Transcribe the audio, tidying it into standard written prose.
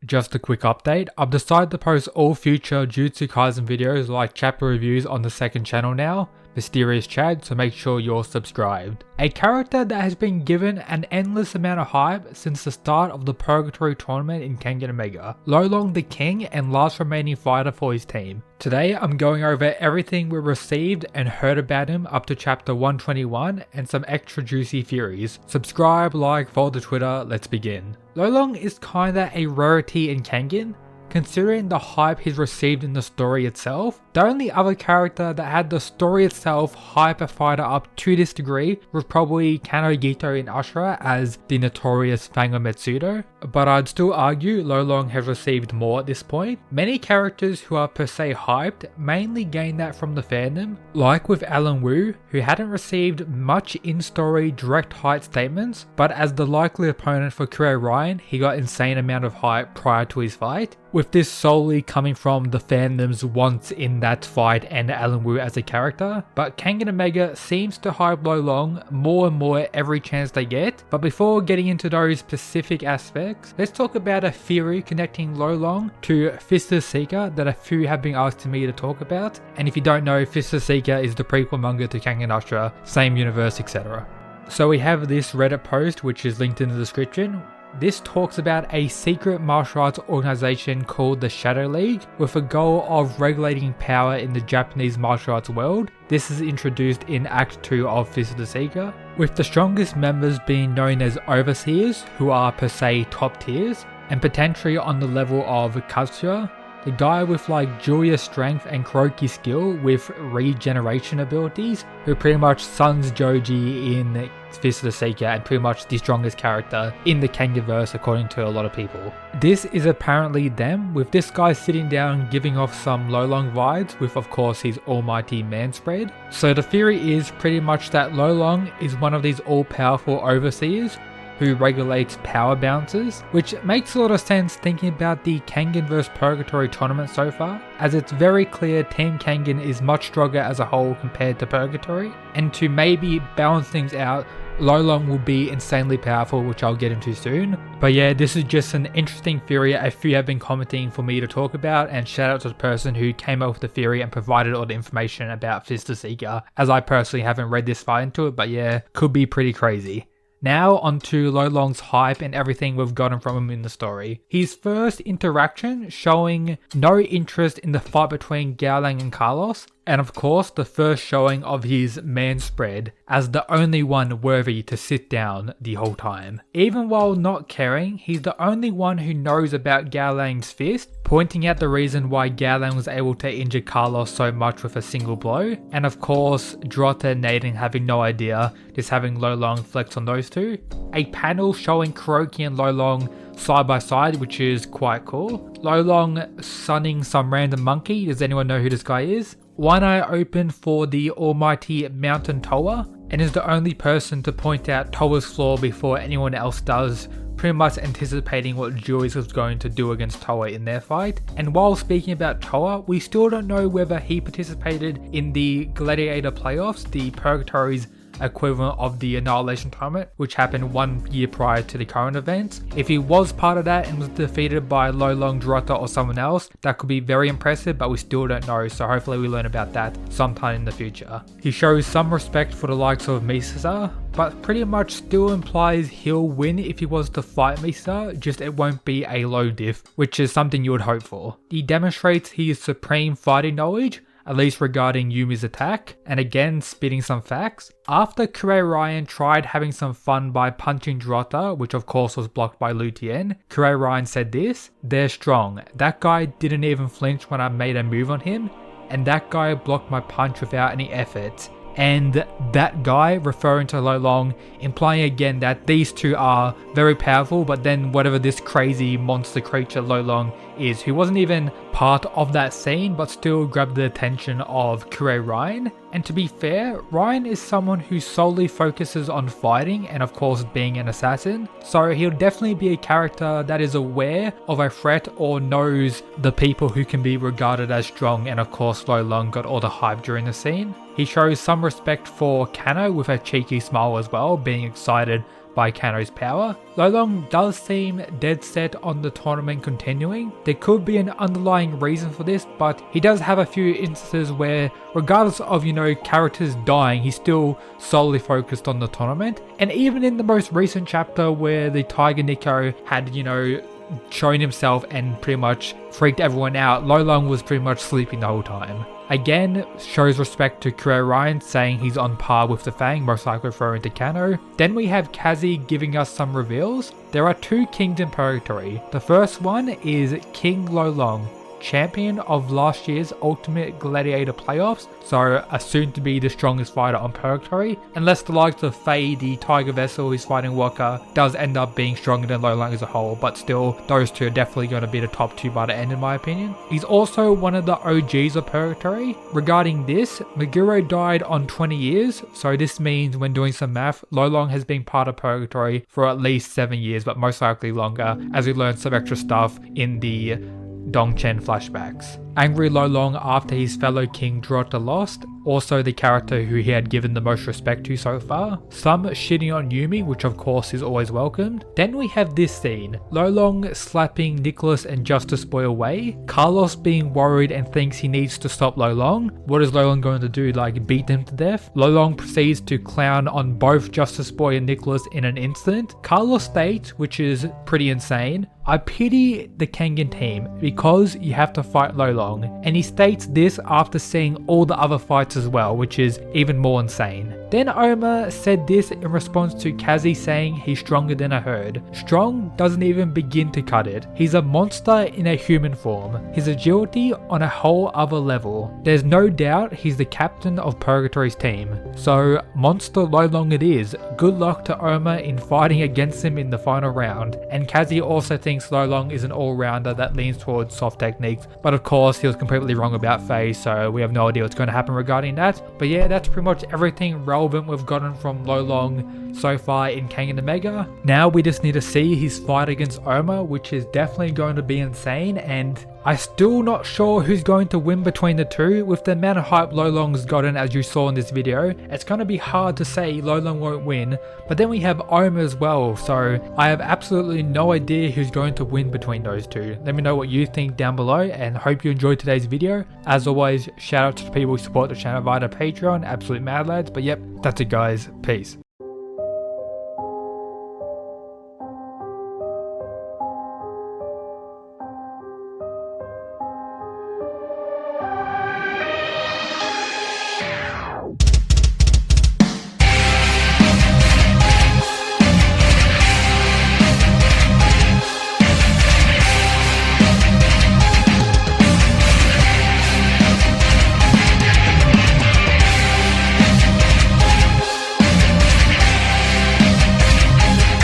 Just a quick update, I've decided to post all future Jujutsu Kaisen videos like chapter reviews on the second channel now, Mysterious Chad, so make sure you're subscribed. A character that has been given an endless amount of hype since the start of the Purgatory tournament in Kengan Omega, Lolong the King and last remaining fighter for his team. Today I'm going over everything we received and heard about him up to chapter 121 and some extra juicy theories. Subscribe, like, follow the Twitter, let's begin. Lolong is kinda a rarity in Kengan, considering the hype he's received in the story itself. The only other character that had the story itself hype a fighter up to this degree was probably Kano Gito in Ashura as the notorious Fango Metsudo, but I'd still argue Lolong has received more at this point. Many characters who are per se hyped mainly gain that from the fandom, like with Alan Wu, who hadn't received much in-story direct hype statements, but as the likely opponent for Kurei Ryan, he got insane amount of hype prior to his fight, with this solely coming from the fandom's wants in that fight and Alan Wu as a character. But Kengan Omega seems to hype Lolong more and more every chance they get. But before getting into those specific aspects, let's talk about a theory connecting Lolong to Fist Seeker that a few have been asking me to talk about. And if you don't know, Fist Seeker is the prequel manga to Kengan Ashura, same universe, etc. So we have this Reddit post which is linked in the description. This talks about a secret martial arts organization called the Shadow League with a goal of regulating power in the Japanese martial arts world. This is introduced in Act 2 of Fist of the Seeker, with the strongest members being known as overseers, who are per se top tiers, and potentially on the level of Kazuya, the guy with like Julia strength and Kuroki skill with regeneration abilities, who pretty much suns Joji in Fist of the Seeker and pretty much the strongest character in the Kenganverse according to a lot of people. This is apparently them, with this guy sitting down giving off some Lolong vibes with of course his almighty man spread. So the theory is pretty much that Lolong is one of these all-powerful overseers who regulates power balances, which makes a lot of sense thinking about the Kengan vs Purgatory tournament so far, as it's very clear Team Kengan is much stronger as a whole compared to Purgatory, and to maybe balance things out, Lolong will be insanely powerful, which I'll get into soon. But yeah, this is just an interesting theory a few have been commenting for me to talk about, and shout out to the person who came up with the theory and provided all the information about Fist of the Seeker, as I personally haven't read this far into it, but yeah, could be pretty crazy. Now onto Lolong's hype and everything we've gotten from him in the story. His first interaction showing no interest in the fight between Gaolang and Carlos, and of course the first showing of his man spread as the only one worthy to sit down the whole time. Even while not caring, he's the only one who knows about Gaolang's fist, pointing out the reason why Gaolang was able to injure Carlos so much with a single blow, and of course Drota and Naden having no idea, just having Lolong flex on those two. A panel showing Kuroki and Lolong side by side, which is quite cool. Lolong sunning some random monkey, does anyone know who this guy is? One eye open for the almighty Mountain Toa, and is the only person to point out Toa's flaw before anyone else does, pretty much anticipating what Julius was going to do against Toa in their fight. And while speaking about Toa, we still don't know whether he participated in the Gladiator playoffs, the Purgatory's equivalent of the Annihilation Tournament, which happened 1 year prior to the current events. If he was part of that and was defeated by Lolong, Drota or someone else, that could be very impressive, but we still don't know, so hopefully we learn about that sometime in the future. He shows some respect for the likes of Misasa, but pretty much still implies he'll win if he was to fight Misasa, just it won't be a low diff, which is something you would hope for. He demonstrates his supreme fighting knowledge, at least regarding Yumi's attack, and again spitting some facts. After Kurei Ryan tried having some fun by punching Drota, which of course was blocked by Lu Tien, Kurei Ryan said this: "They're strong. That guy didn't even flinch when I made a move on him, and that guy blocked my punch without any effort." And that guy referring to Lolong, implying again that these two are very powerful, but then whatever this crazy monster creature Lolong is, who wasn't even part of that scene but still grabbed the attention of Kurei Ryan. And to be fair, Ryan is someone who solely focuses on fighting and of course being an assassin, so he'll definitely be a character that is aware of a threat or knows the people who can be regarded as strong, and of course Lolong got all the hype during the scene. He shows some respect for Kano with a cheeky smile as well, being excited by Kano's power. Lolong does seem dead set on the tournament continuing. There could be an underlying reason for this, but he does have a few instances where, regardless of, characters dying, he's still solely focused on the tournament. And even in the most recent chapter where the Tiger Nico had, shown himself and pretty much freaked everyone out, Lolong was pretty much sleeping the whole time. Again, shows respect to Kuroe Ryan, saying he's on par with the Fang, most likely referring to Kano. Then we have Kazi giving us some reveals. There are 2 kings in Purgatory. The first one is King Lolong, champion of last year's Ultimate Gladiator playoffs, so assumed to be the strongest fighter on Purgatory, unless the likes of Faye, the Tiger Vessel who's fighting Waka, does end up being stronger than Lolong as a whole, but still, those 2 are definitely going to be the top 2 by the end in my opinion. He's also one of the OGs of Purgatory. Regarding this, Meguro died on 20 years, so this means when doing some math, Lolong has been part of Purgatory for at least 7 years, but most likely longer, as we learn some extra stuff in the Dongchen flashbacks. Angry Lolong after his fellow king Drota lost, also the character who he had given the most respect to so far. Some shitting on Yumi, which of course is always welcomed. Then we have this scene, Lolong slapping Nicholas and Justice Boy away, Carlos being worried and thinks he needs to stop Lolong. What is Lolong going to do, like beat them to death? Lolong proceeds to clown on both Justice Boy and Nicholas in an instant. Carlos states, which is pretty insane, "I pity the Kengan team because you have to fight Lolong," and he states this after seeing all the other fights as well, which is even more insane. Then Oma said this in response to Kazi saying he's stronger than a herd. Strong doesn't even begin to cut it. He's a monster in a human form. His agility on a whole other level. There's no doubt he's the captain of Purgatory's team. So monster Lolong it is. Good luck to Oma in fighting against him in the final round. And Kazi also thinks Lolong is an all-rounder that leans towards soft techniques, but of course he was completely wrong about Faye, so we have no idea what's going to happen regarding that. But yeah, that's pretty much everything relevant we've gotten from Lolong so far in Kengan Omega. Now we just need to see his fight against Oma, which is definitely going to be insane, and I'm still not sure who's going to win between the 2. With the amount of hype Lolong's gotten, as you saw in this video, it's going to be hard to say Lolong won't win. But then we have Oma as well, so I have absolutely no idea who's going to win between those 2. Let me know what you think down below, and hope you enjoyed today's video. As always, shout out to the people who support the channel via the Patreon, absolute mad lads. But yep, that's it guys, peace.